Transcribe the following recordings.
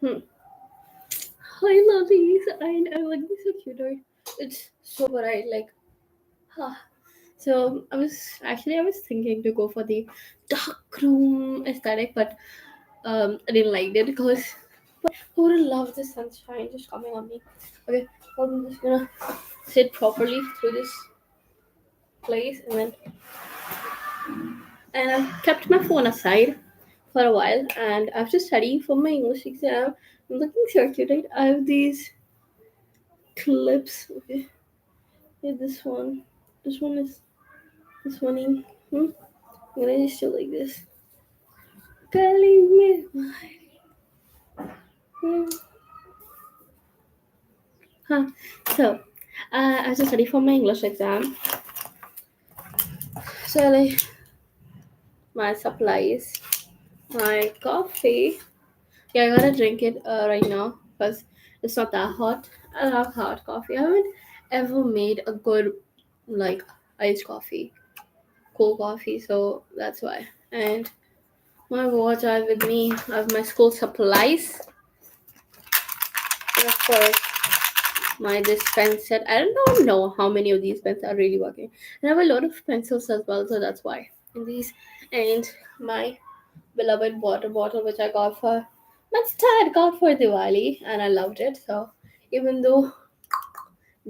Hmm. I love these. I like these so cute. Right? It's so bright. Like, huh. So I was thinking to go for the dark room aesthetic, but I didn't like it because who would love the sunshine just coming on me? Okay, well, I'm just gonna sit properly through this place, and I kept my phone aside for a while, and after studying for my English exam, I'm looking so cute. Right? I have these clips. Okay, yeah, this one is this one. Hmm? I'm gonna just do like this. Calling me. Hmm. Huh. So, as I study for my English exam, so like my supplies, my coffee. Yeah, I gotta drink it right now because it's not that hot. I love hot coffee. I haven't ever made a good like iced coffee, cold coffee, so that's why. And my watch I have with me. I have my school supplies, and of course my this pen set. I don't know how many of these pens are really working. And I have a lot of pencils as well, so that's why. And these and my beloved water bottle which I got for my dad got for Diwali and I loved it. So even though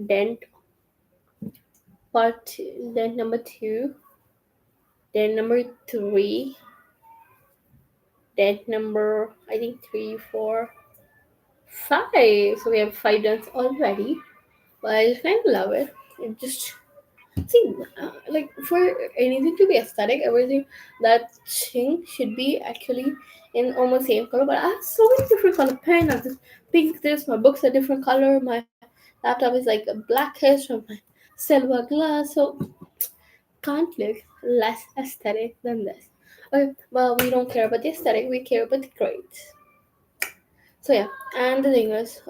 dent part dent number two, dent number three, dent number I think three, four, five. So we have five dents already. But I just kind of love it. It just see, like for anything to be aesthetic, everything that thing should be actually in almost same color. But I have so many different color pen. I have this pink this. My books are different color. My laptop is like a blackish from my silver glass. So can't look less aesthetic than this. Okay, well we don't care about the aesthetic. We care about the grades. So yeah, and the thing is,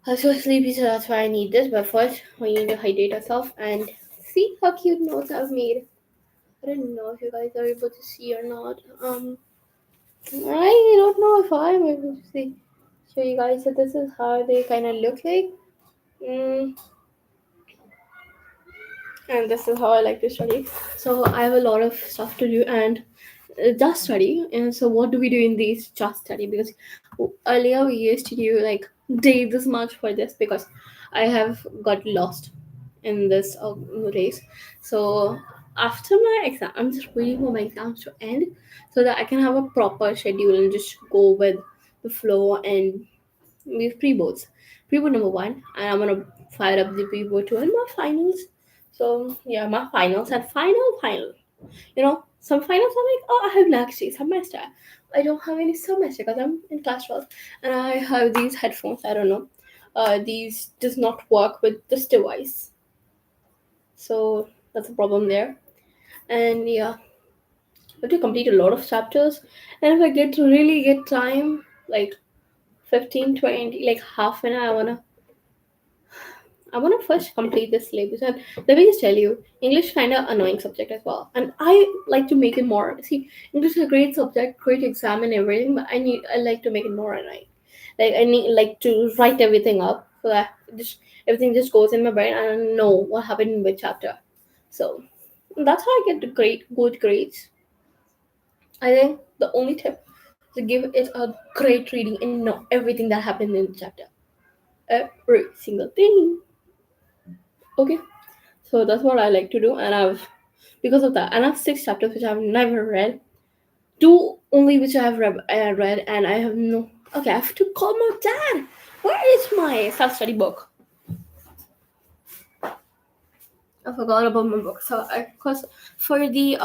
I'm so sleepy, so that's why I need this. But first, we need to hydrate ourselves and see how cute notes I've made. I don't know if you guys are able to see or not. I don't know if I'm able to see. Show you guys that this is how they kind of look like. Mm, and this is how I like to study. So I have a lot of stuff to do and just study. And so what do we do in these just study? Because earlier we used to do like day this much for this because I have got lost in this race. So after my exam, I'm just waiting for my exams to end so that I can have a proper schedule and just go with the flow. And we have pre-boards. Pre-board number one, and I'm gonna fire up the pre-board two and my finals. So yeah, my finals and final. Some finals I'm like, oh, I have next year semester. I don't have any semester because I'm in class 12, and I have these headphones. I don't know. These does not work with this device, so that's a problem there. And yeah, I have to complete a lot of chapters, and if I get to really get time, like 15, 20, like half an hour, I want to first complete this syllabus. And let me just tell you, English kind of annoying subject as well. And I like to make it more. See, English is a great subject, great exam and everything, but I like to make it more annoying. Like I need like to write everything up so that just everything just goes in my brain and I know what happened in which chapter. So that's how I get the great good grades. I think the only tip is to give it a great reading and know everything that happened in the chapter. Every single thing. Okay. So that's what I like to do, and I've because of that, and I have six chapters which I've never read, two only which I have read, and I have no. Okay, I have to call my dad. Where is my self-study book? I forgot about my book. So, cause for the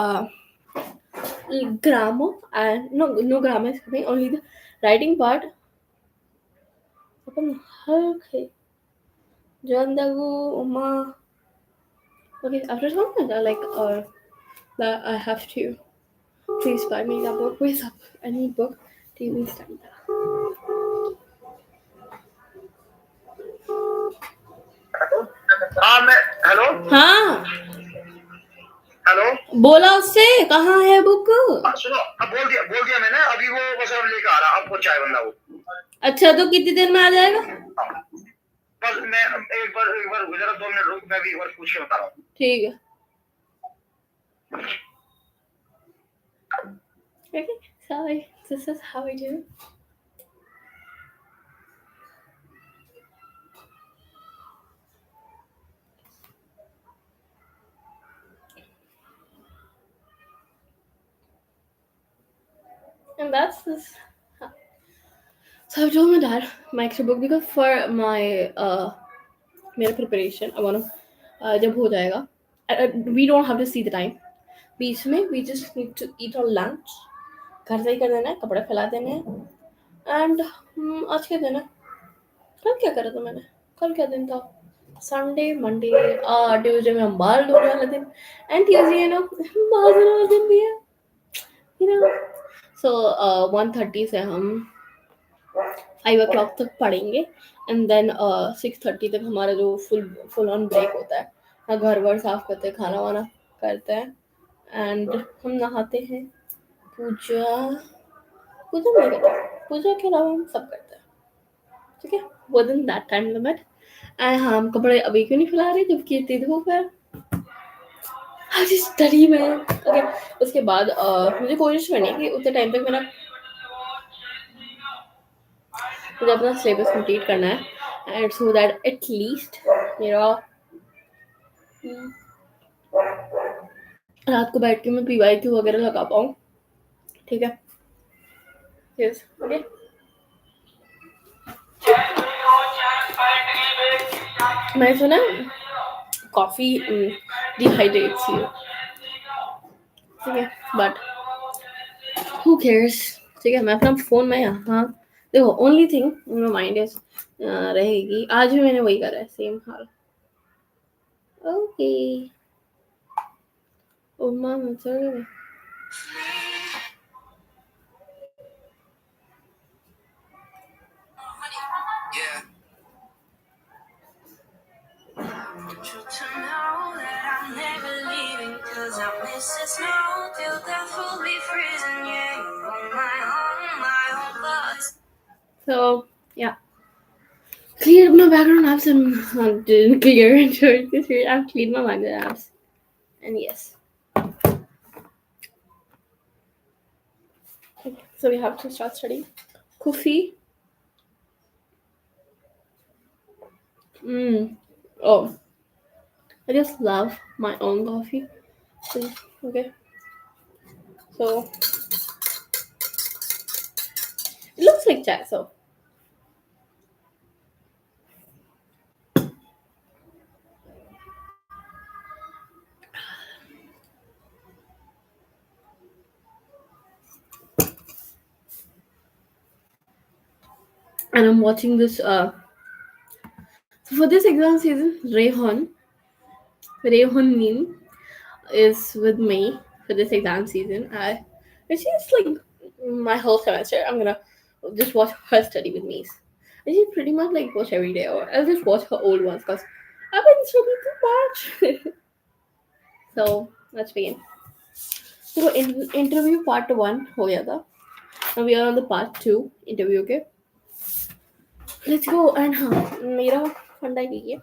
grammar and no grammar is coming, only the writing part. Okay, Jandagu Uma. Okay, after something like that I have to. Please buy me that book. Where's up? Any book do you study that? हाँ मैं hello हाँ hello. बोला उससे कहाँ है book. सुनो, अब बोल दिया मैंने, अभी वो बस अब लेके आ रहा, अब पहुंचा है बंदा वो। अच्छा तो कितनी देर में आ जाएगा। हाँ, बस मैं एक बार जरा 2 मिनट रुक, मैं भी एक बार पूछ के बता रहा हूँ। ठीक है। Okay, sorry, this is how I do. And that's this. So I told my dad my extra book because for my मेरा preparation I wanna जब हो जाएगा we don't have to see the time. बीच में we just need to eat our lunch. घर से ही कर देना है, कपड़े फैला देने हैं एंड आज क्या दिन है, कल क्या करा था मैंने, कल क्या दिन था, संडे मंडे ट्यूसडे में हम बाल धोने वाला दिन एंड ट्यूसडे यू नो बाल धोने वाला दिन भी है यू नो। सो 1:30 से हम 5 o'clock तक पढ़ेंगे एंड देन 6:30 तक हमारा जो फुल ऑन ब्रेक होता है ना, घर वर साफ करते हैं, खाना वाना करते हैं एंड हम नहाते हैं, पूजा पूजा नहीं करते, पूजा के अलावा हम सब करते हैं, ठीक है, within that time limit। And हाँ, हम कपड़े अभी क्यों नहीं फैला रहे जबकि इतनी धूप है, आज स्टडी में ओके। उसके बाद मुझे कोशिश करनी है कि उतने टाइम तक मेरा मुझे अपना सिलेबस कंप्लीट करना है एंड सो दैट एटलीस्ट मेरा रात को बैठ के मैं PYQ वगैरह लगा पाऊँ, ठीक है। Yes okay. मैंने सुना कॉफ़ी डिहाइड्रेट्स यू, ठीक है, बट हु केयर्स, ठीक है। मैं अपना फ़ोन में यहाँ देखो, only thing in mind is रहेगी, आज भी मैंने वही करा है, same hall. Okay Umma sorry. Yeah. Want you to know that I'm never leaving, 'cause I miss the snow till death will be freezing. Yeah, you're my own thoughts. So yeah, cleared my background apps and didn't clear enjoyed this year. I've cleared my background apps, and yes. Okay, so we have to start studying. Coffee. Oh, I just love my own coffee. Okay, so it looks like chai. So and I'm watching this. So for this exam season, Rayhan Neem is with me for this exam season. She's like my whole semester. I'm gonna just watch her study with me. And she pretty much like watch every day, or I'll just watch her old ones because I've been studying too much. So let's begin. So interview part 1 हो गया था. Now we are on the part 2 interview. Okay, let's go. And हाँ, मेरा फंडा यही है,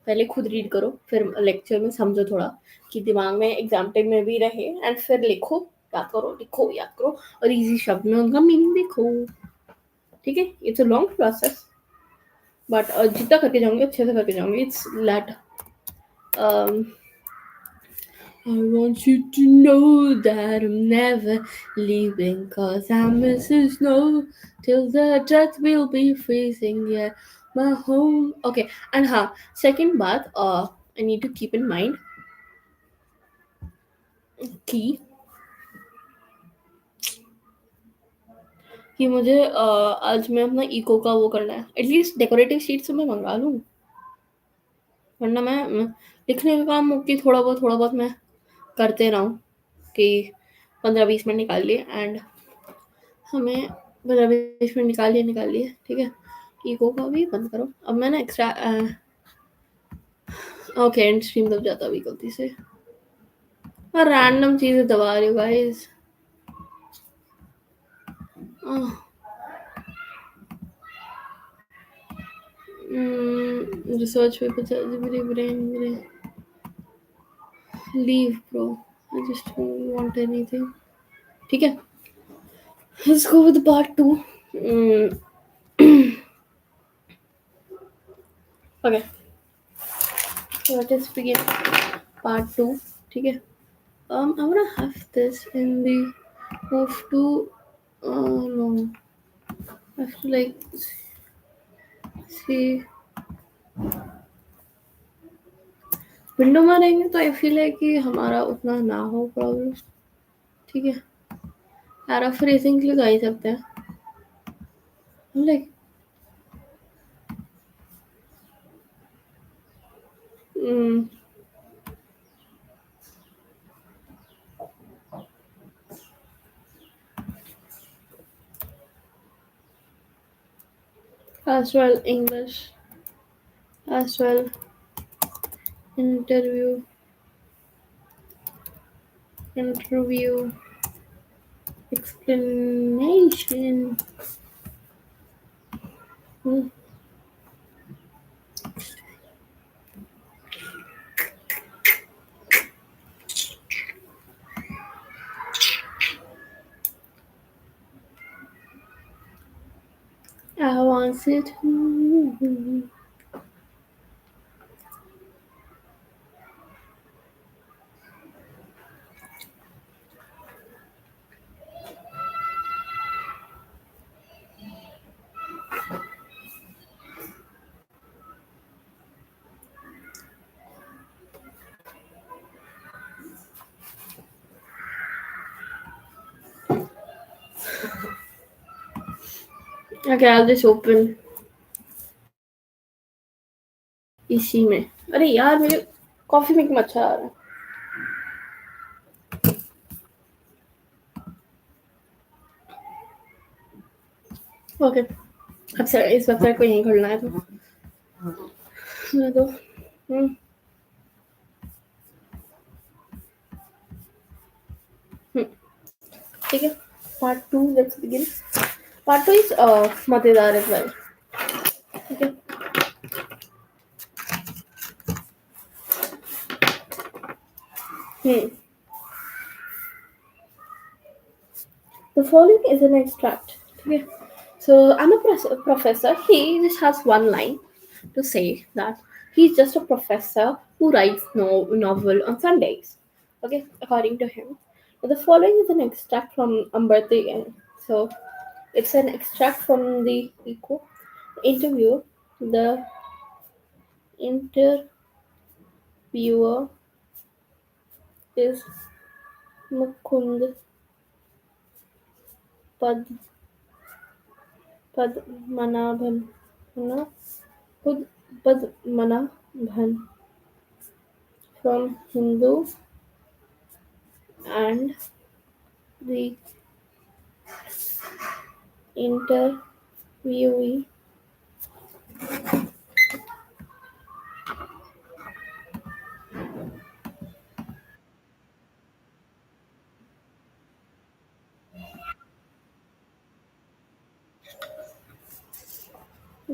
पहले खुद रीड करो, फिर लेक्चर में समझो थोड़ा कि दिमाग में एग्जाम टाइम में भी रहे एंड फिर लिखो, याद करो, लिखो याद करो और इजी शब्द में उनका मीनिंग देखो, ठीक है। It's a long process but जितना करके जाऊंगी अच्छे से करके जाऊंगी। It's late I want you to know that I'm never leaving, 'cause I miss the snow till the death will be freezing. Yeah, my home. Okay, and second baat, I need to keep in mind कि मुझे आज मैं अपना eco का वो करना है, at least decorative sheet से मैं मंगा लूँ, वरना मैं लिखने का काम कि थोड़ा बहुत मैं करते रहूँ कि 15-20 मिनट निकाल लिए एंड हमें 15-20 मिनट निकाल लिए, ठीक है। ईगो का भी बंद करो। अब मैं ना एक्स्ट्रा ओके एंड स्ट्रीम दब जाता अभी गलती से। और रैंडम चीजें दबा रही हूँ guys. Research paper brain leave bro. I just don't want anything. ठीक है. Let's go with part two. Mm, okay. Let us begin part two. ठीक है. I wanna have this in the move to. No. I have to like see. Window में रहेंगे तो I feel है कि हमारा उतना ना हो प्रॉब्लम. ठीक है. पैराफ्रेजिंग के लिए गा ही सकते हैं. Like as well English, as well interview, interview, explanation. Hmm. I want it. Okay, I'll just open इसी में. अरे यार मेरे कॉफी में क्यों मच्छर आ रहा है. ओके. अब सर इस वेबसाइट को यहीं खोलना है तो ठीक है. Part two let's begin. Part two is मजेदार एज वेल. ठीक है. The following is an extract. Okay. So I'm a professor. He just has one line to say that he's just a professor who writes no novel on Sundays. Okay, according to him. So the following is an extract from Ambarti. So it's an extract from the interview. The interviewer is Mukund Pad Padmanabhan. No? Padmanabhan from Hindu, and the interviewee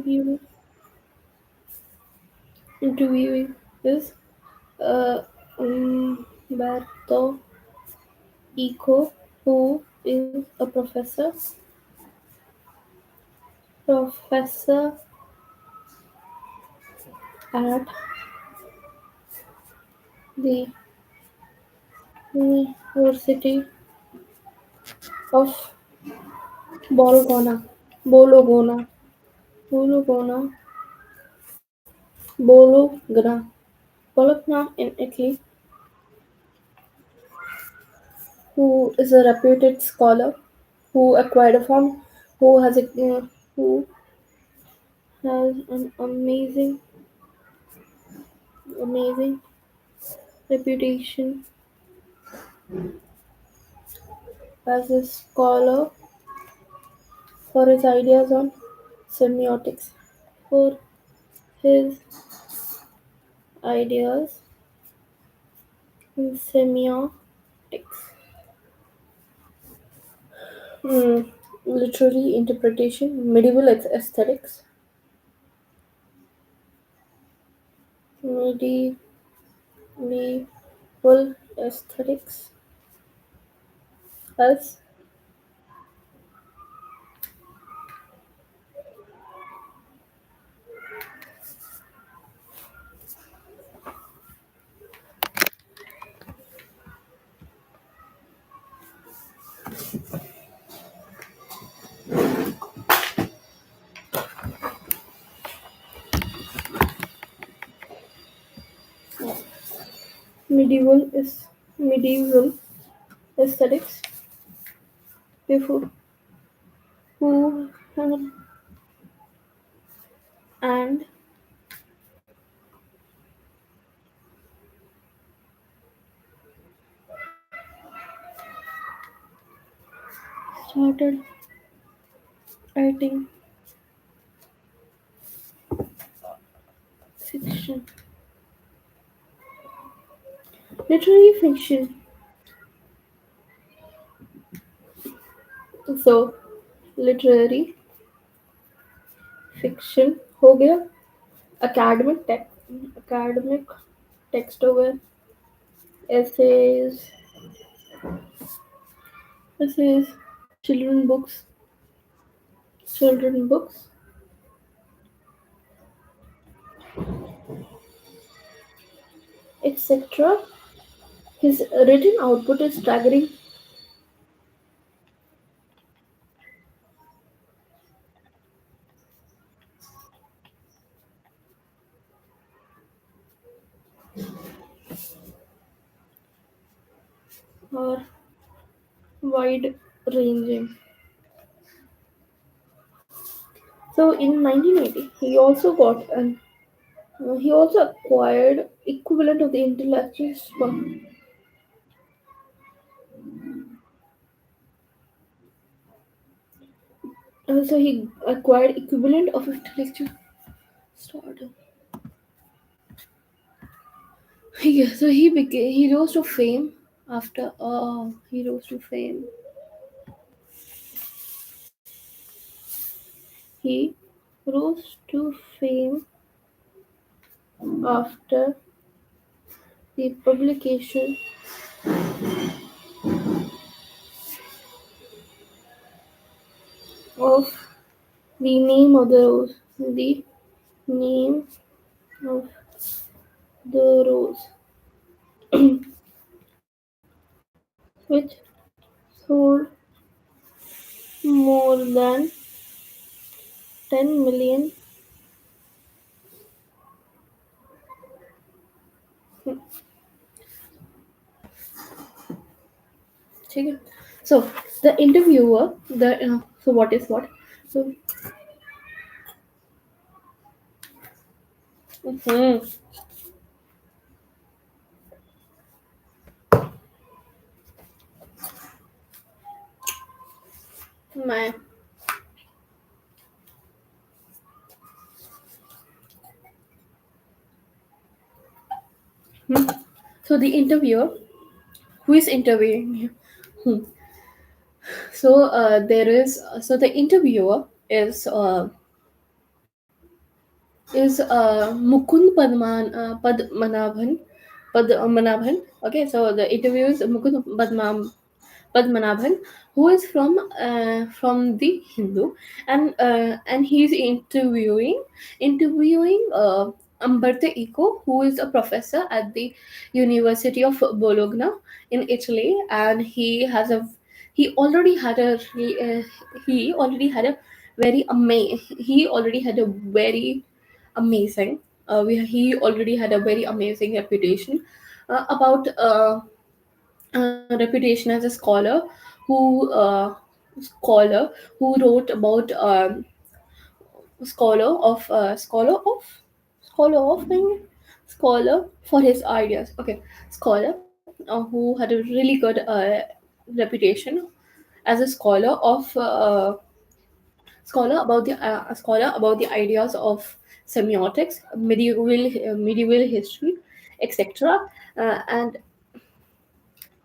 interviewee interviewee is Umberto Eco, who is a professor at the University of Bologna. Bologna. Bologna. Bologna. Bologna in Italy, who is a reputed scholar who acquired a farm, who has a who has an amazing reputation as a scholar for his ideas on semiotics. For his ideas in semiotics, Hmm. Literary interpretation, medieval aesthetics, medieval aesthetics as medieval is medieval aesthetics before who and started writing fiction, literary fiction. So literary fiction हो गया academic text हो गया essays essays children books etc. His written output is staggering. Or wide ranging. So in 1980, he also acquired equivalent of the intellectual so he acquired equivalent of intellectual stardom. He rose to fame after he rose to fame. He rose to fame after the publication of the name of the rose. The name of the rose, which sold more than 10 million. ठीक है? So the interviewer, so what is what? So mhm, my hmm. So the interviewer who is interviewing him. Hmm. So there is so the interviewer is Mukund Padmanabhan. Okay, so the interviewer is Padmanabhan, who is from the Hindu, and he's interviewing Umberto Eco, who is a professor at the University of Bologna in Italy, and he already had a he already had a he already had a very amazing he already had a very amazing reputation about reputation as a scholar who wrote about scholar of scholar of thing scholar for his ideas. Okay, scholar who had a really good reputation as a scholar about the ideas of semiotics, medieval history, etc. And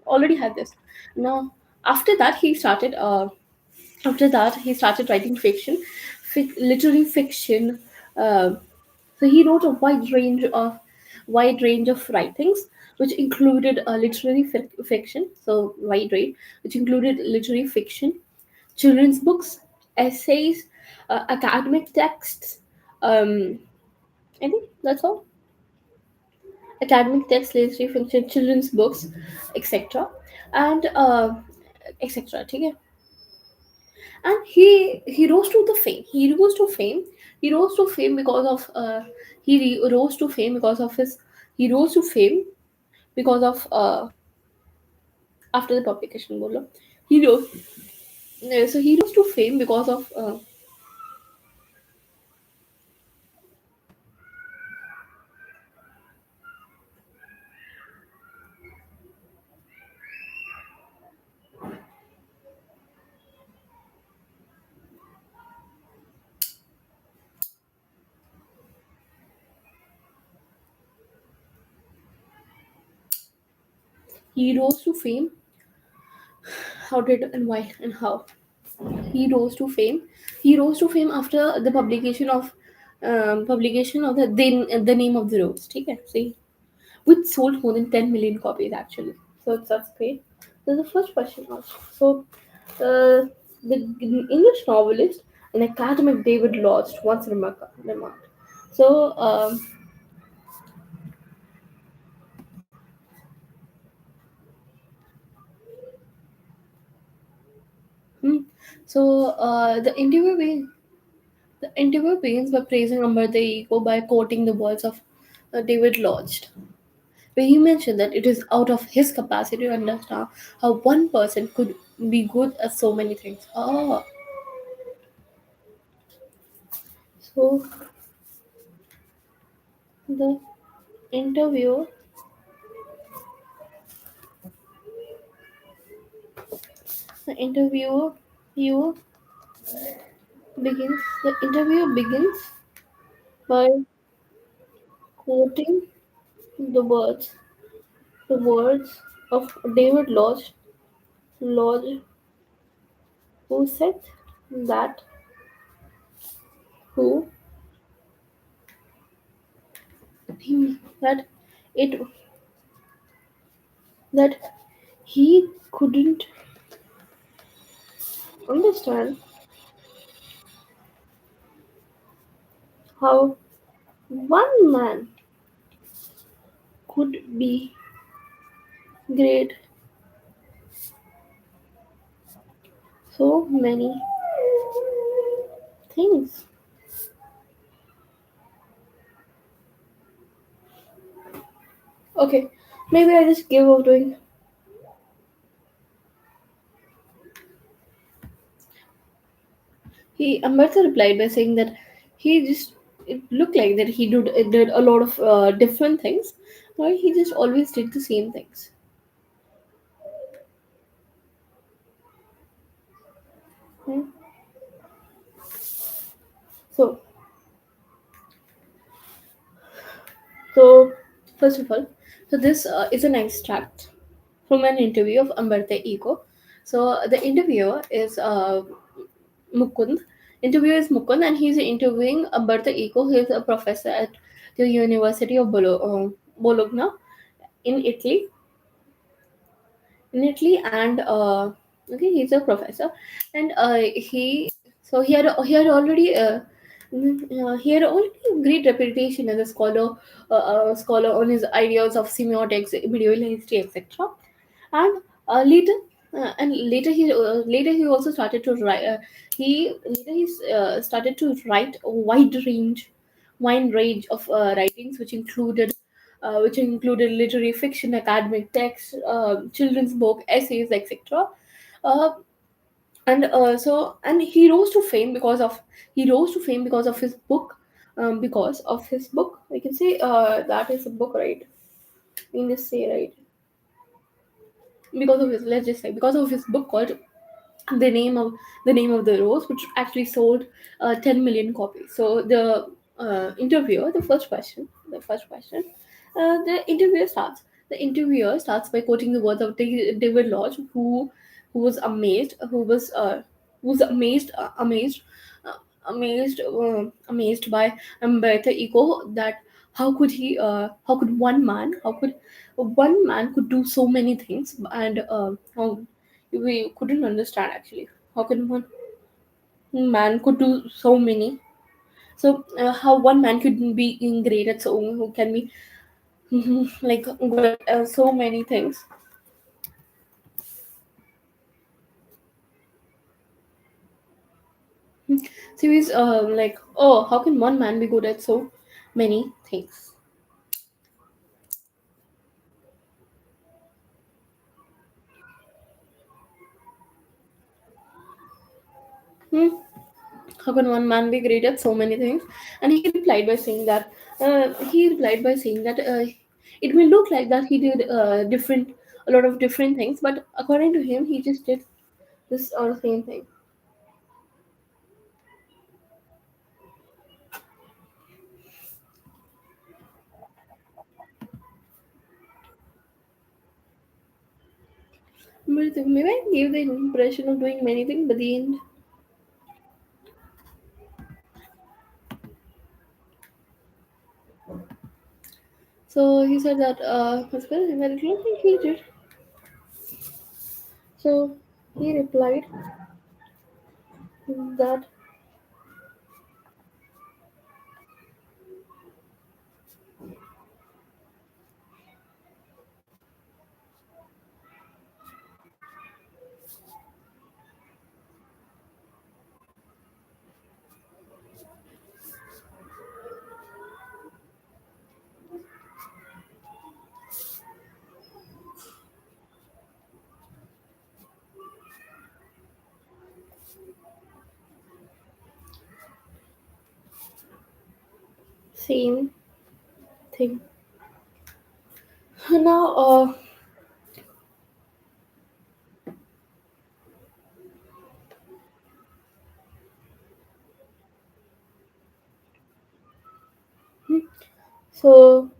already had this. Now, after that, he started. After that, he started writing fiction, literary fiction. Uh, so he wrote a wide range of writings, which included literary fiction. So wide range, which included literary fiction, children's books, essays, academic texts. Um, I think that's all. Academic texts, literary fiction, children's books, etc. And etc. Okay? And he rose to the fame. He rose to fame because of rose to fame because of his he rose to fame because of after the publication bolo. He rose so he rose to fame because of he rose to fame. How did and why and how he rose to fame? He rose to fame after the publication of the name of the rose. Okay, see, which sold more than 10 million copies actually. So that's great. So the first question also. So the English novelist and academic David Lodge once remarked. So hmm, the interview begins by praising Amrita Eco by quoting the words of David Lodge, where he mentioned that it is out of his capacity to understand how one person could be good at so many things. Oh, so the interviewer the you the interview begins by quoting the words the words of David Lodge, who said that who that it that he couldn't understand how one man could be great so many things. Okay, maybe I just give up doing. He Amrita replied by saying that he just it looked like that he did a lot of different things, but he just always did the same things. Hmm. So so first of all, so this is an extract from an interview of Amrita Eco. So the interviewer is Mukund. Interviewer is Mukund, and he's interviewing Amrita Eco. He is a professor at the University of Bologna in Italy, and okay, he's a professor, and he had already he had already a great reputation as a scholar on his ideas of semiotics, medieval history, etc. And later he also started to write. He started to write a wide range of writings, which included literary fiction, academic texts, children's book, essays, etc. Uh, and he rose to fame because of his book. Because of his book, we can say that is a book, right? We can just say right because of his let's just say because of his book called the name of the name of the rose, which actually sold 10 million copies. So the interviewer the first question the interviewer starts by quoting the words of David Lodge, who was amazed who was was amazed by Umberto Eco, that how could one man could do so many things, and how we couldn't understand actually how could one man could do so many. So how one man could be great at, so who can be like good at so many things. So he's like, oh, how can one man be good at so many things? Hmm? How can one man be great at so many things? And he replied by saying that it may look like that he did a lot of different things, but according to him, he just did this same thing. But maybe I gave the impression of doing many things, but the end. So he said that as well, but I don't think he did. So he replied that same thing. Now, so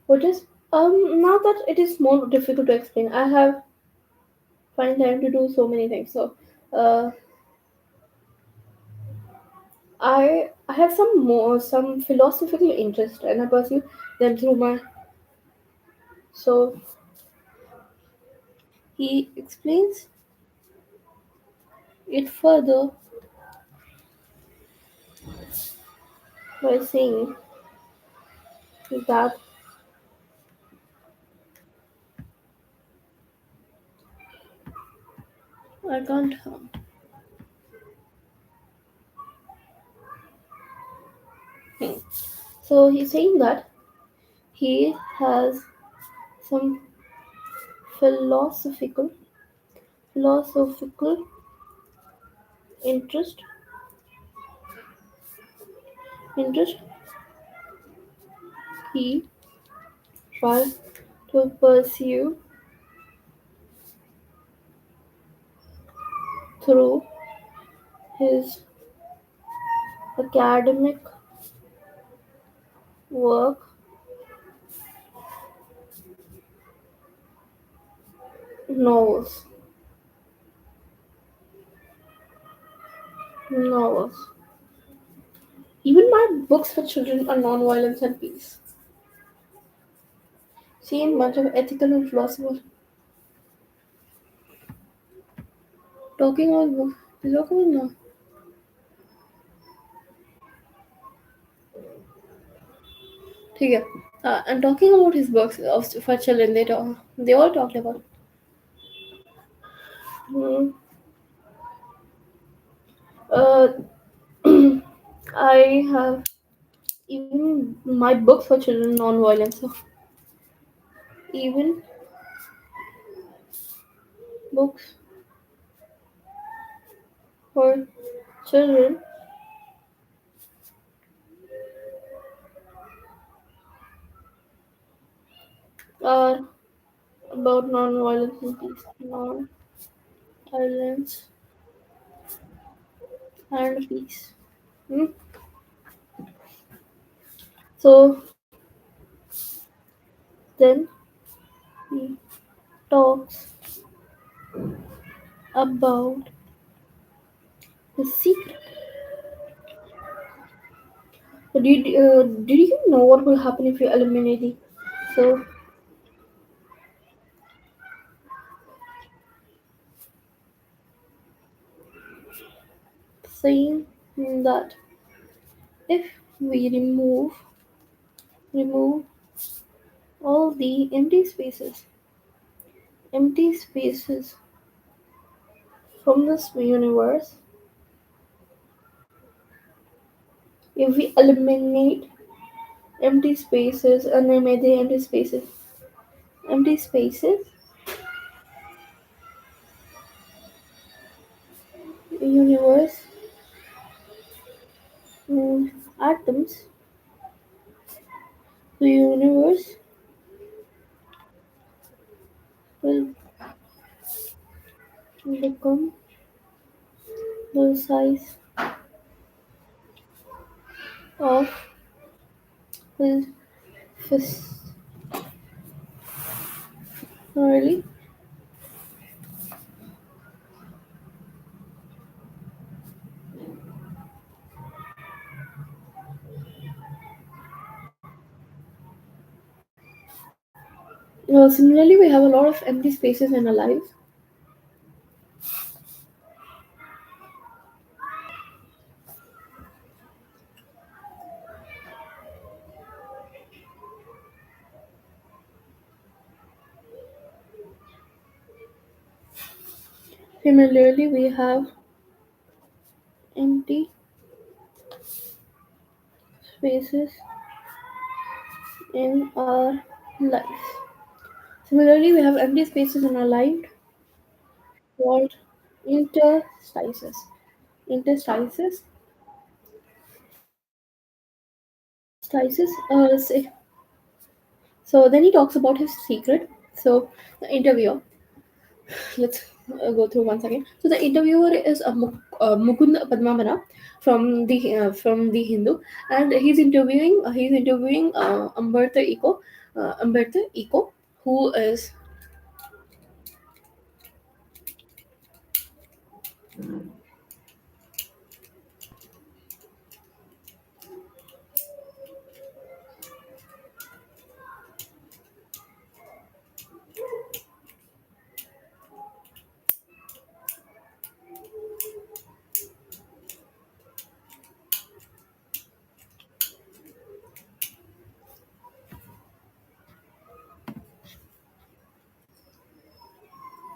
what is now that it is more difficult to explain, I have find time to do so many things. So uh, I have some philosophical interest, and I pursue them through my. So he explains it further by saying that I can't. Hmm. So he's saying that he has some philosophical philosophical interest interest he tries to pursue through his academic work, novels, novels. Even my books for children are non-violence and peace. Seen bunch of ethical and philosopher talking about books. Talking about no. ठीक है. And talking about his books for children, they all talked about. Hmm. Uh, I have even my books for children non-violence. So even books for children are about non-violence and peace. Non-violence and peace. Hmm? So then he talks about the secret. Did you know what will happen if you eliminate it? So, saying that if we remove all the empty spaces from this universe, if we eliminate empty spaces and remove the empty spaces, the universe, atoms, the universe will become the size of his fist. Really? Similarly, we have a lot of empty spaces in our lives. Similarly, we have empty spaces in our lives. Similarly, we have empty spaces in our life called interstices. Interstices, stices. So then he talks about his secret. So the interviewer, let's go through once again. So the interviewer is Mukund Padmabana from the Hindu, and he's interviewing Amberta Eco, who is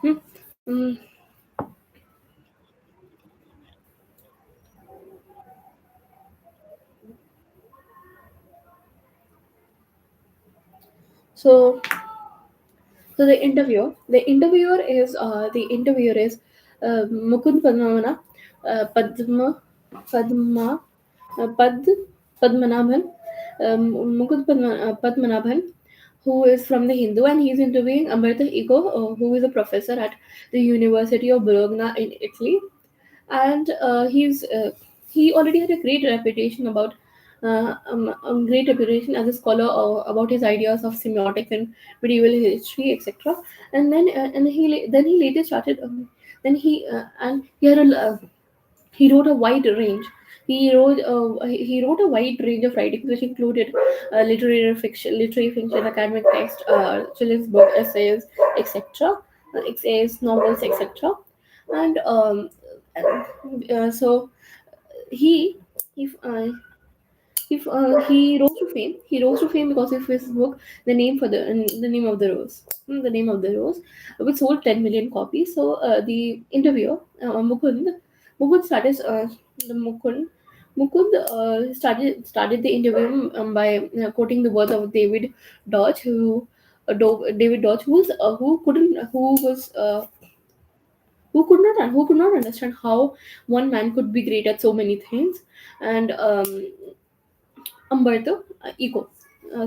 hmm, mm, so the interviewer is Mukund Padmavana, Padma, Pad Padmanabhan, Padmanabhan, who is from the Hindu, and he's interviewing Amrita Ego, who is a professor at the University of Bologna in Italy, and he already had a great reputation a great reputation as a scholar about his ideas of semiotics and medieval history, etc. Then he later started then he and he had he wrote a wide range. He wrote a wide range of writings, which included literary fiction, academic text, children's book, essays, etc., essays, novels, etc. And so he he uh, he rose to fame. He rose to fame because of his book, the name of the rose, the name of the rose, which sold 10 million copies. So the interviewer, Mukund started the Mukund started the interview by quoting the words of Dodge, David Dodge, who could not understand how one man could be great at so many things, and Umberto Eco.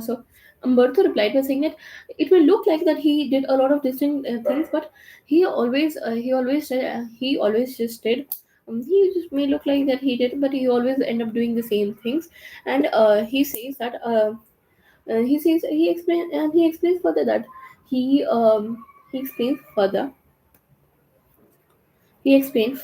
So Umberto replied by saying that it will look like that he did a lot of distinct things, but he always just did. He just may look like that he did, but he always end up doing the same things. And he explains further that he explains further He explains.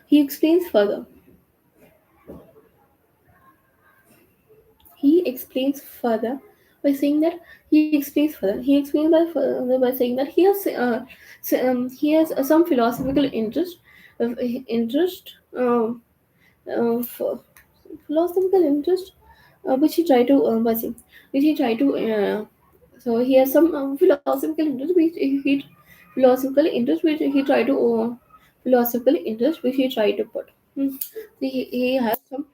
He explains further. He explains further by saying that he explains by saying that he has some philosophical interest for philosophical interest which he try to which he try to so he has some philosophical interest which he try to philosophical interest which he try to put. He has some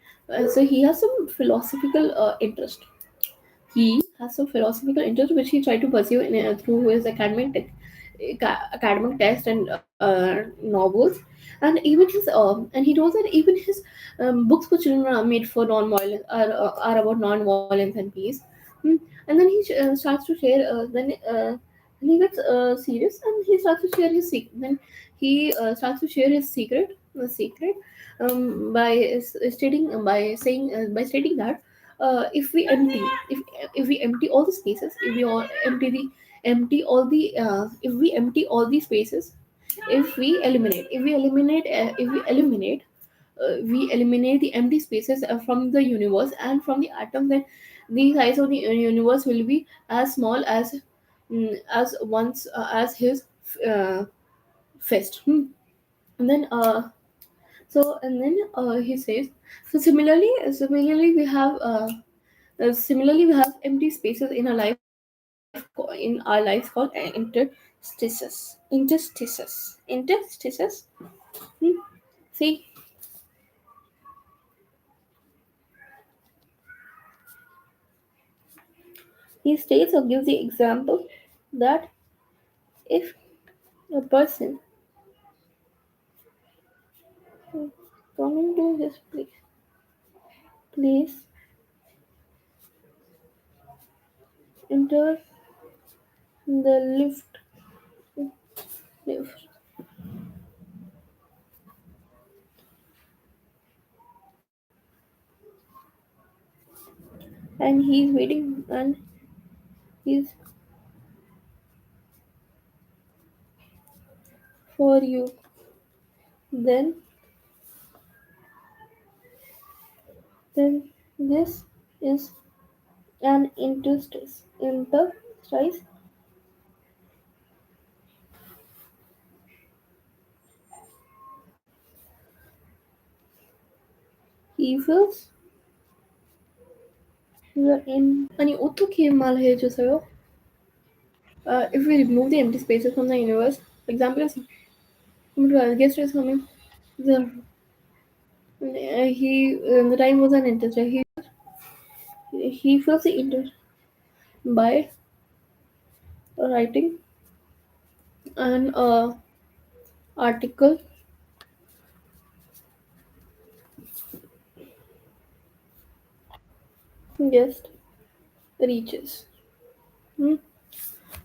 he has some philosophical interest. He has some philosophical interest which he tried to pursue through his academic test and novels, and he knows that even his books for children are made for non-violence are about non-violence and peace. Hmm. And then he starts to share. Then he gets serious and he starts to share his secret. Then he starts to share his secret by stating that if we empty if we empty all the spaces if we all empty all the if we empty all these spaces if we eliminate the empty spaces from the universe and from the atoms, then the size of the universe will be as small as once as his uh, fist. And then he says, so similarly we have empty spaces in our life called interstices. Hmm? See, he states or gives the example that if a person coming to his place enters the lift and he's waiting and he's for you, then this is an interstice. He feels the in 아니 어떻게 말해주세요? If we remove the empty spaces from the universe, for example, a guest is coming. The time was an interest. He feels the interest by writing an article guest reaches. Hmm.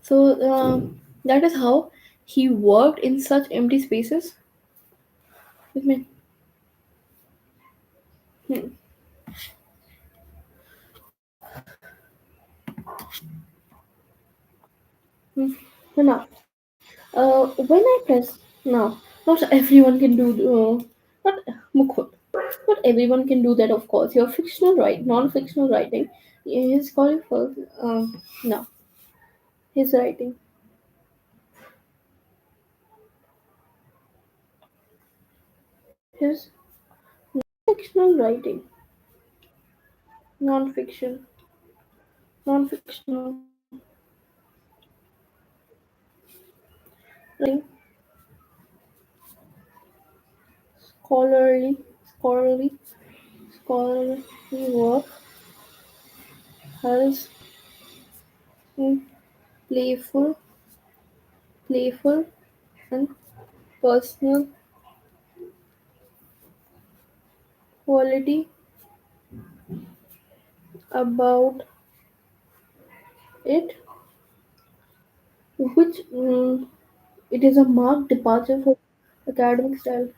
So that is how he worked in such empty spaces. With me. Hmm. Hmm. Now, when I press now, not everyone can do. Not Mukund. Not everyone can do that. Of course, your non-fictional writing is calling for. No, his writing, his fictional writing, non-fiction, non-fictional writing, scholarly, scholarly, scholarly work has playful, playful and personal quality about it, which it is a marked departure Academic style.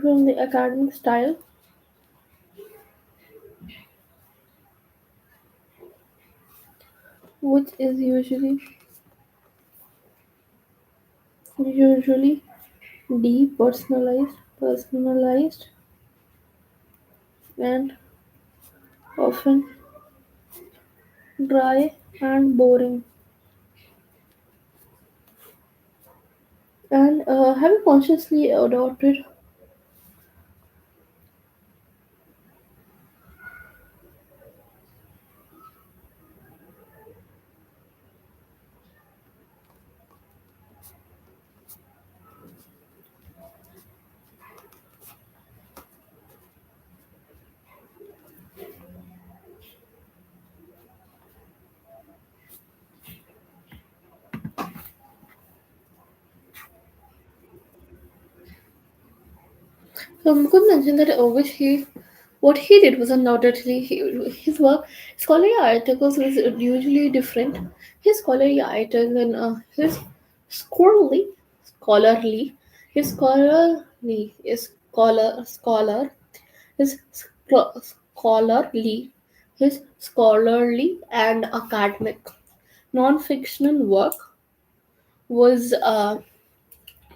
From the academic style, which is usually depersonalized, personalized, and often dry and boring. And have you consciously adopted? So Mukund mentioned that which what he did was undoubtedly his work. Scholarly articles was usually different. His scholarly articles and scholarly, scholarly, his scholarly is scholar his scholarly, his scholarly and academic non-fictional work was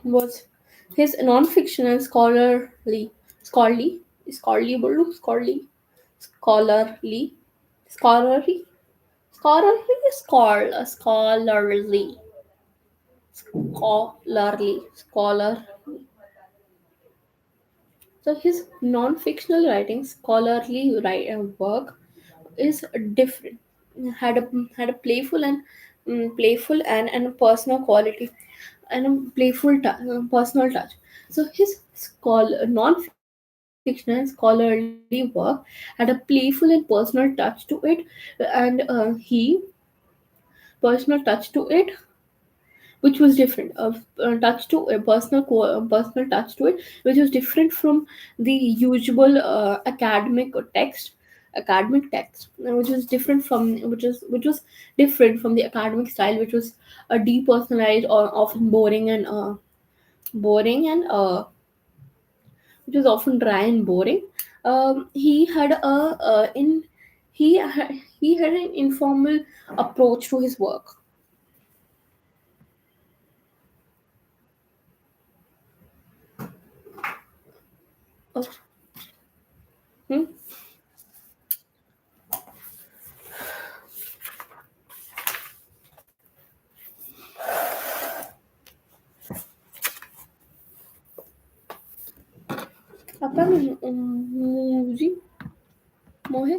was his non-fiction and scholarly scholarly बोलूं? Scholarly scholarly scholarly scholar. So his non-fictional writing, work is different. Had a playful and a personal quality and a personal touch. So his non-fiction and scholarly work had a playful and personal touch to it, and he personal touch to it, which was different of touch to a personal touch to it, which was different from the usual academic text, which was different from which was different from the academic style, which was depersonalized or often boring and which was often dry and boring. He had a in he had an informal approach to his work. Uh, hmm? Apa Muji Mohe?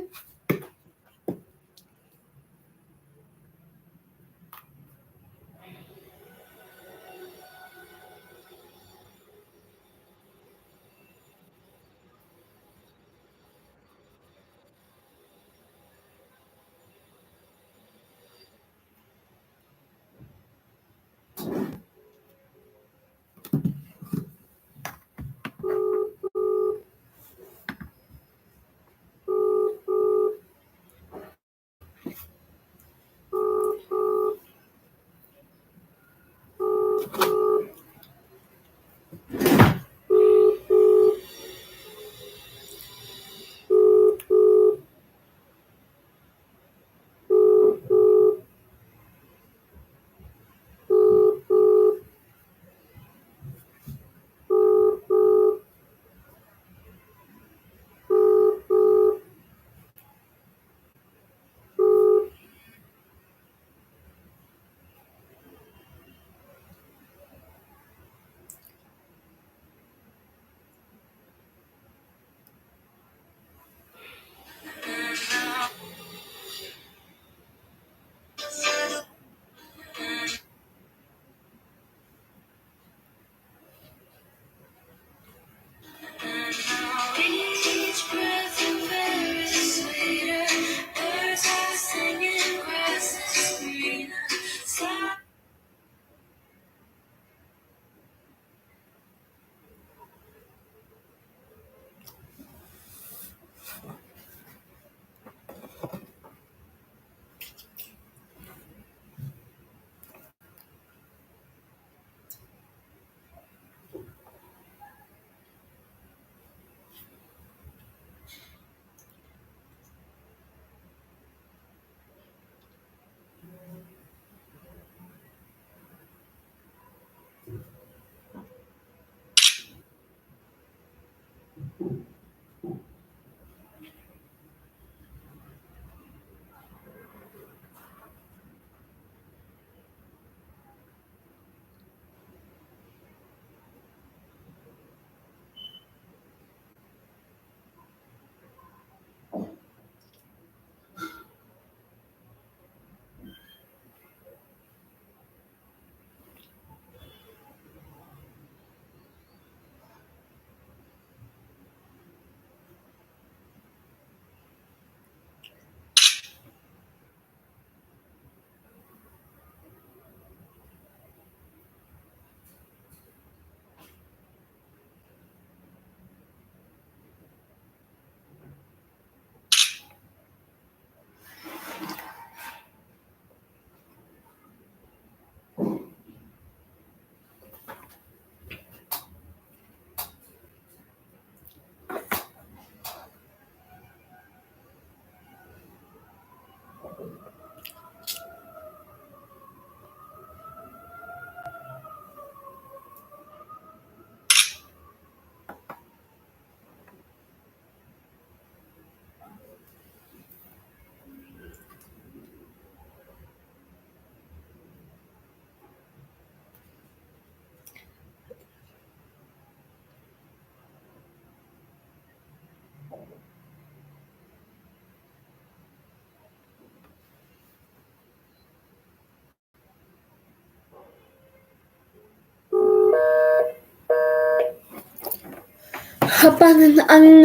Hapan an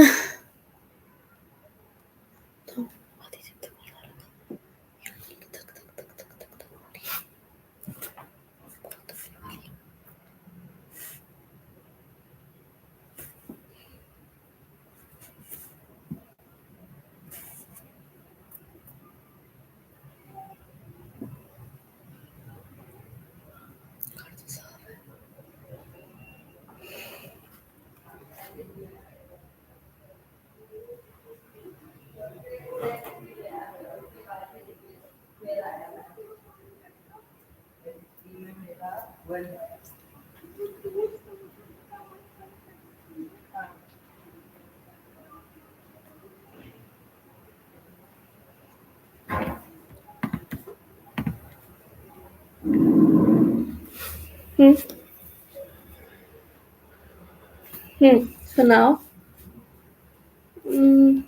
hmm, so now mm,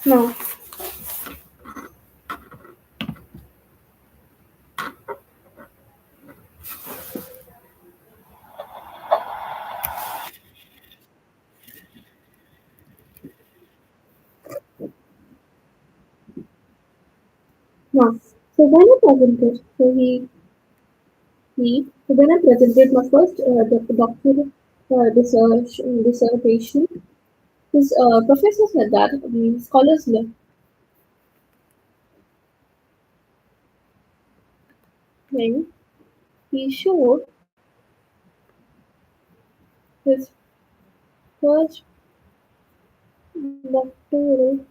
no. No. So when I presented, so when I presented my first doctoral dissertation, his professor said that scholars learning. He showed his first doctoral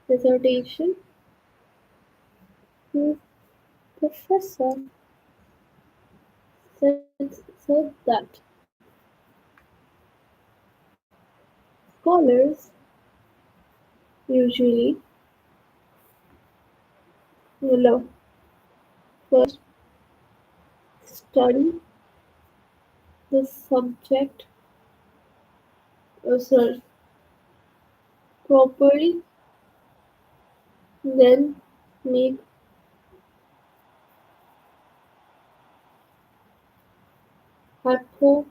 dissertation. His professor said that scholars usually will first study the subject research properly, then make hypothesis,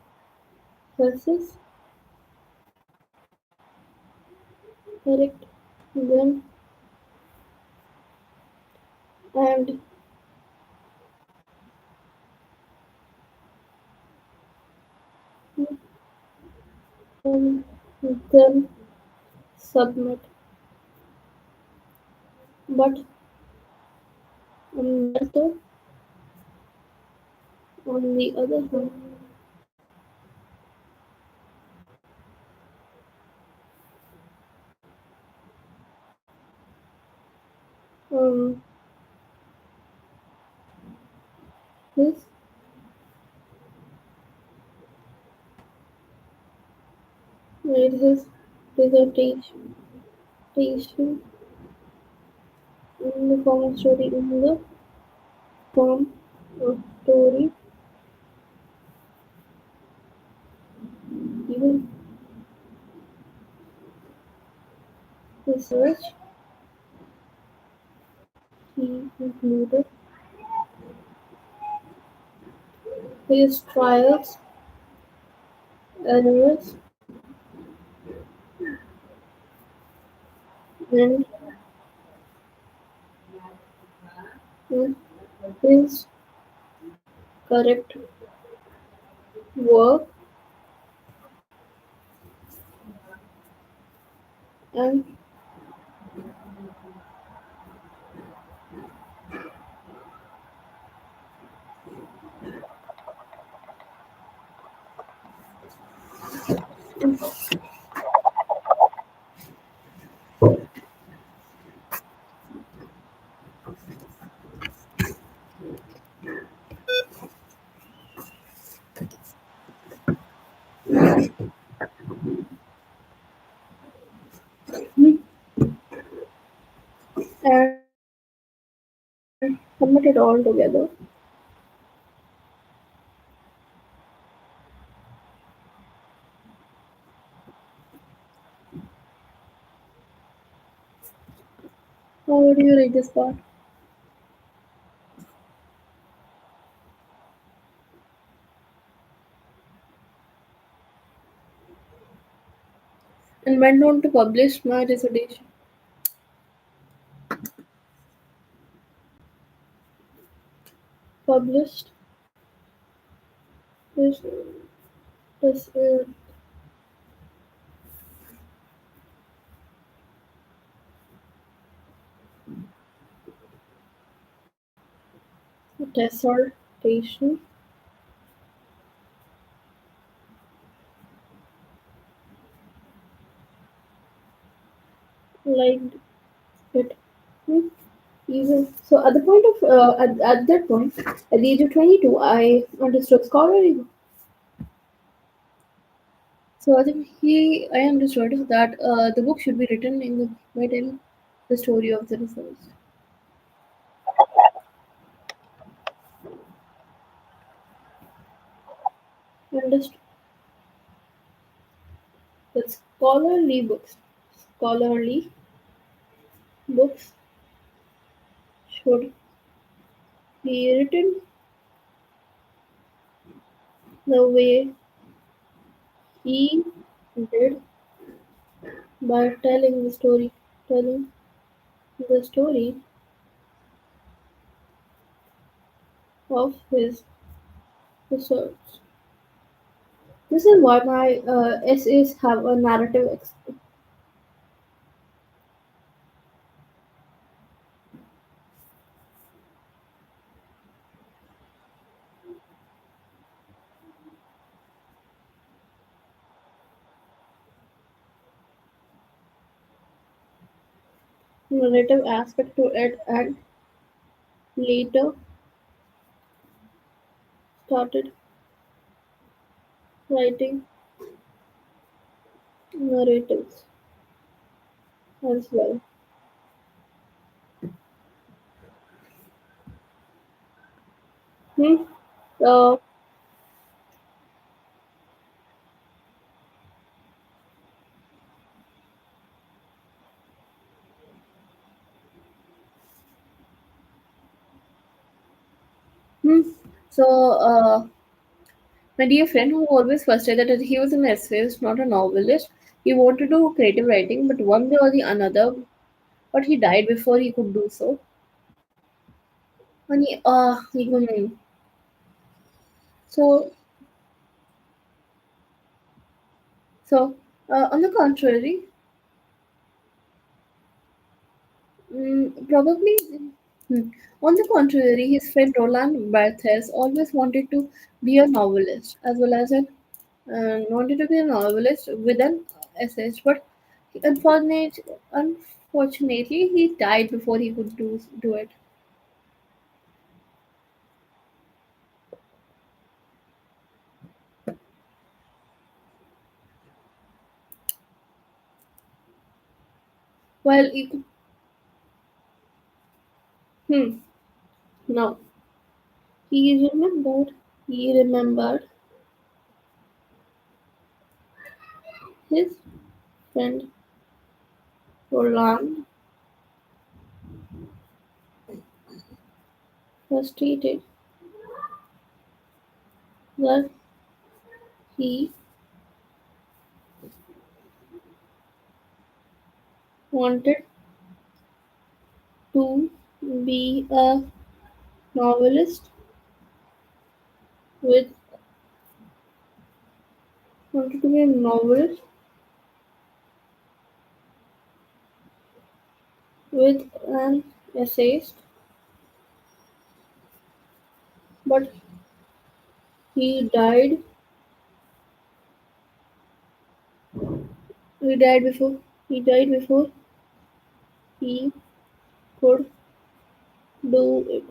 correct them, and um, then submit. But method, on the other hand, his made his presentation in the form of story in the form of story, even research he included his trials, errors, and his correct work and submit it all together. How would you rate this part? And went on to publish my dissertation. Published this, this dissertation, liked it. Hmm. Even so, at the point of at that point, at the age of 22, I understood scholarly. So I think I understood that the book should be written in the by telling the story of the research. Understood that scholarly books should be written the way he did by telling the story of his research. This is why my essays have a narrative aspect to it, and later started writing narratives as well. Hmm. Uh, hmm. So, my dear friend who always frustrated that he was an essayist, not a novelist, he wanted to do creative writing, but one day or the another, but he died before he could do so. And so, on the contrary, probably, hmm, on the contrary, his friend Roland Barthes always wanted to be a novelist as well as an wanted to be a novelist with an essayist, but unfortunately, he died before he could do it. Well, you could, hmm, now he remembered his friend Roland, frustrated that he wanted to be a novelist with wanted to be a novelist with an essayist, but he died. He died before. He died before he could do it.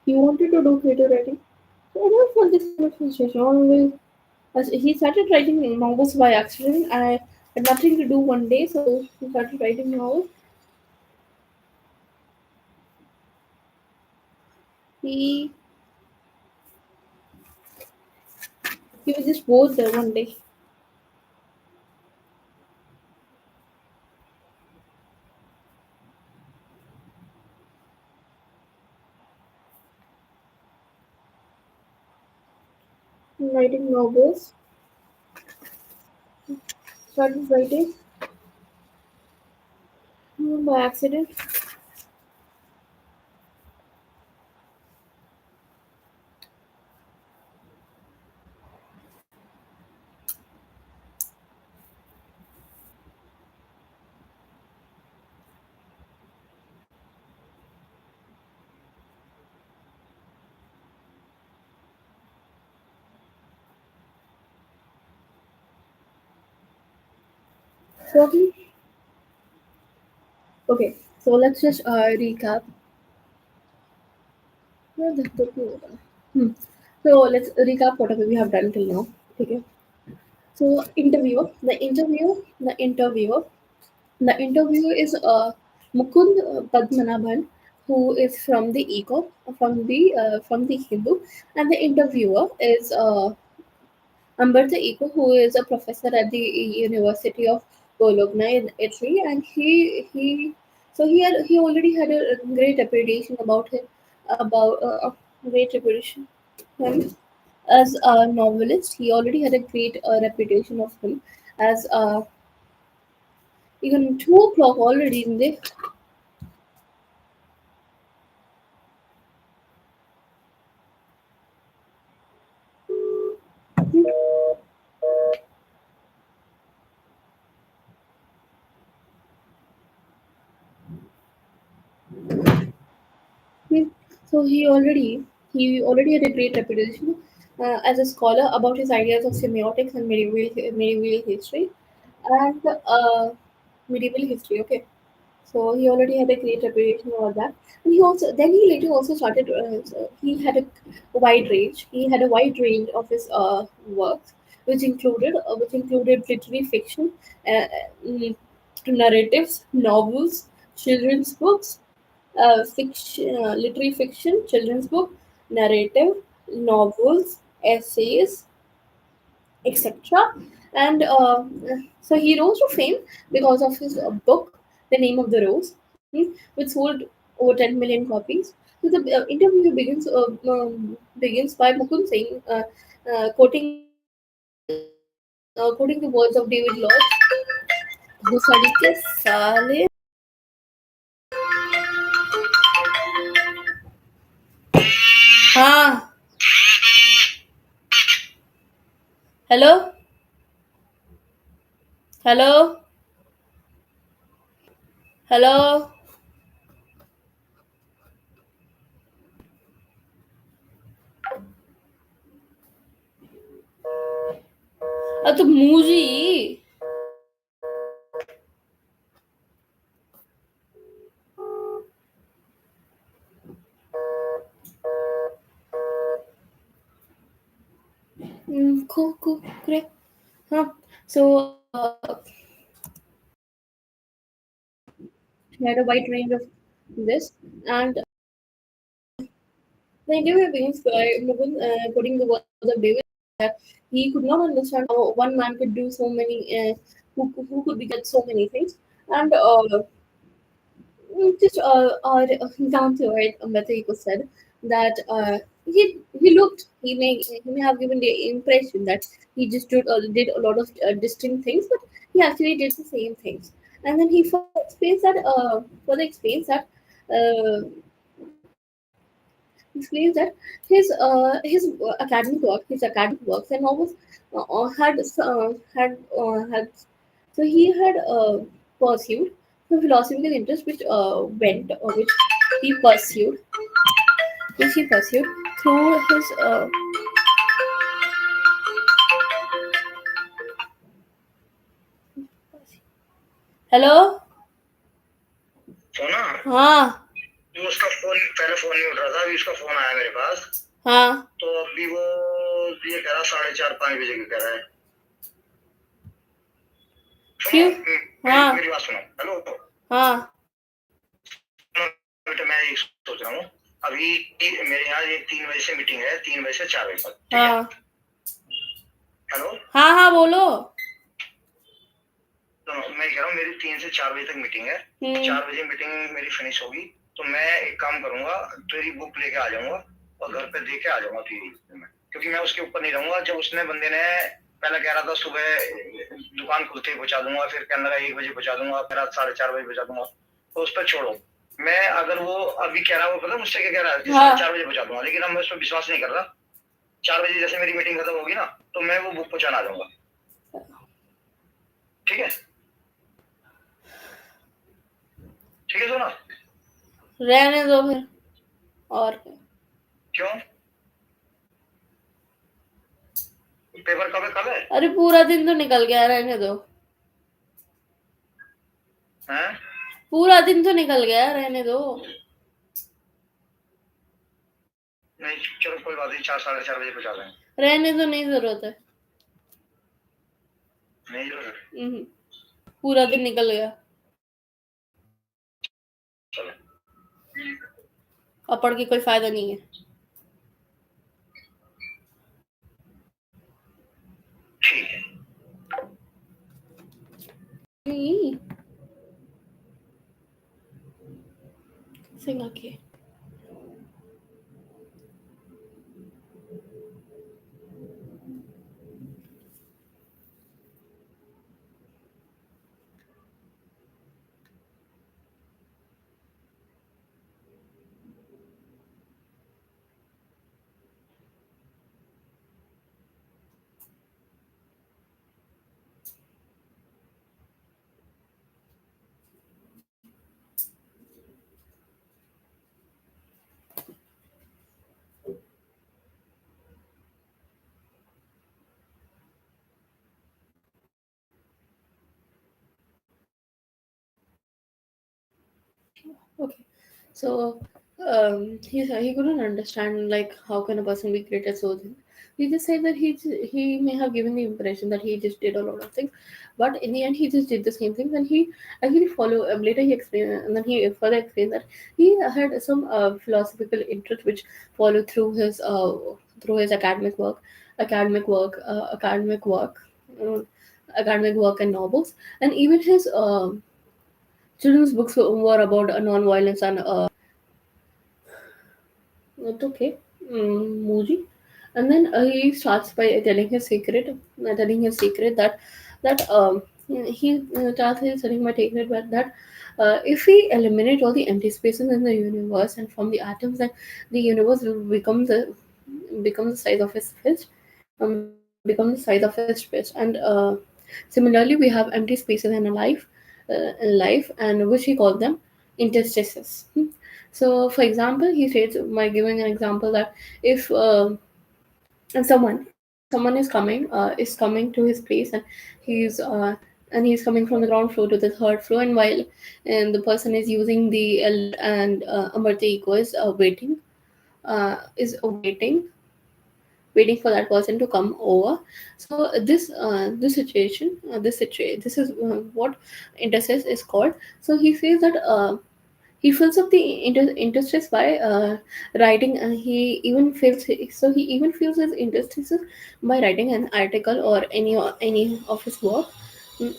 He wanted to do creative writing. So I never felt this kind of frustration. Always, as he started writing novels by accident. I had nothing to do one day, so he started writing novels. He he was just bored there one day, writing novels. Started writing by accident. So okay, so let's just recap. Where the took me over? So let's recap whatever we have done till now. Okay. So the interviewer is Mukund Padmanabhan, who is from the from the Hindu, and the interviewer is Amberto Eco, who is a professor at the University of Bologna in Italy, and he already had a great reputation about him about great reputation him as a novelist. He already had a great reputation of him as even 2 o'clock already in the Hmm. So he already had a great reputation as a scholar about his ideas of semiotics and medieval history and medieval history. Okay, so he already had a great reputation about that, and he later also started. So he had a wide range. He had a wide range of his works, which included literary fiction, uh, mm, narratives, novels, children's books, literary fiction, children's book, narrative, novels, essays, etc. And so he rose to fame because of his book, The Name of the Rose, which sold over 10 million copies. So the interview begins by Mukund saying, quoting the words of David Lodge, "घुसड़ी के साले हाँ hello hello hello तो मूजी correct. Huh. So he had a wide range of this, and the interview begins by Mugun putting the words of David that he could not understand how one man could do so many, who could be good at so many things, and just down to it, Matiko said that he may have given the impression that he just did a lot of distinct things, but he actually did the same things. And then he uh, explains that his academic works and always had so he had pursued the philosophical interest which he pursued which he pursued through his hello सोना हाँ तो उसका phone पहले phone नहीं उठ रहा था, अभी उसका फोन आया मेरे पास। हाँ तो अभी वो ये कह रहा 4:30-5 बजे की कह रहा है। सुनो, क्यों हाँ मेरी बात सुनो। हेलो हाँ बेटा, मैं ये सोच रहा हूँ, अभी मेरे यहाँ ये 3 बजे से मीटिंग है, 3 बजे से 4 बजे तक, ठीक है? हाँ हेलो हाँ हाँ बोलो तो मैं कह रहा हूँ मेरी 3 से 4 बजे तक मीटिंग है। 4 बजे मीटिंग मेरी फिनिश होगी तो मैं एक काम करूंगा, तेरी बुक लेके आ जाऊंगा और घर पे दे के आ जाऊंगा तेरी, क्योंकि मैं उसके ऊपर नहीं रहूंगा। जब उसने बंदे ने पहले कह रहा था सुबह दुकान खुलते ही पहुंचा दूंगा, फिर कहने लगा 1 बजे पहुंचा दूंगा, फिर रात 4:30 बजे पहुंचा दूंगा, तो उस पर छोड़ो। मैं अगर वो अभी कह रहा हूँ, पता मुझसे क्या कह रहा है कि 4:30 बजे पहुंचा दूंगा, लेकिन अब मैं उस पर विश्वास नहीं कर रहा। 4 बजे जैसे मेरी मीटिंग खत्म होगी ना तो मैं वो बुक पहुंचाना आ जाऊंगा, ठीक है? ठीक है सोना, रहने दो फिर और क्या? क्यों? पेपर कब है, कब है? अरे पूरा दिन तो निकल गया रहने दो हैं? पूरा दिन तो निकल गया रहने दो नहीं चलो कोई बात नहीं, 4-4:30 बजे पहुंचा देंगे। रहने दो नहीं जरूरत है नहीं जरूरत है, हम्म, पूरा दिन निकल गया चलो अब पढ़ के कोई फायदा नहीं है ठीक है। नहीं सिंगा के Okay. So he couldn't understand like how can a person be great at so things. He just said that he may have given the impression that he just did a lot of things, but in the end he just did the same things. And he actually follow later he explained and then he further explained that he had some philosophical interest which followed through his academic work, academic work, uh, academic work and novels, and even his children's books were about non-violence and it's okay, Muji. And then he starts by telling his secret that he starts his telling my secret that if we eliminate all the empty spaces in the universe and from the atoms, then the universe will become the size of his fist, become the size of his fist. And similarly, we have empty spaces in life, and which he called them interstices. So, for example, he states by giving an example that if someone is coming to his place he's uh, and he's coming from the ground floor to the third floor, and while and the person is using the lift and Amartya Eco is waiting waiting for that person to come over. So this situation, this is what interstress is called. So he says that he fills up the interstices by writing, and he even fills his interstices by writing an article or any of his work, mm,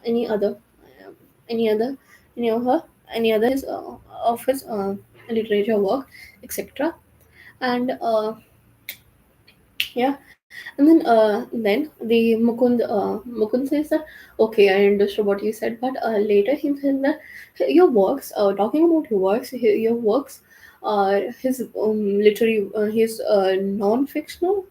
any other any other any of her any other his of his literature work, etc. And yeah, and then the Mukund says that, okay, I understood what you said, but later he said that your works, talking about your works are his literary his non-fictional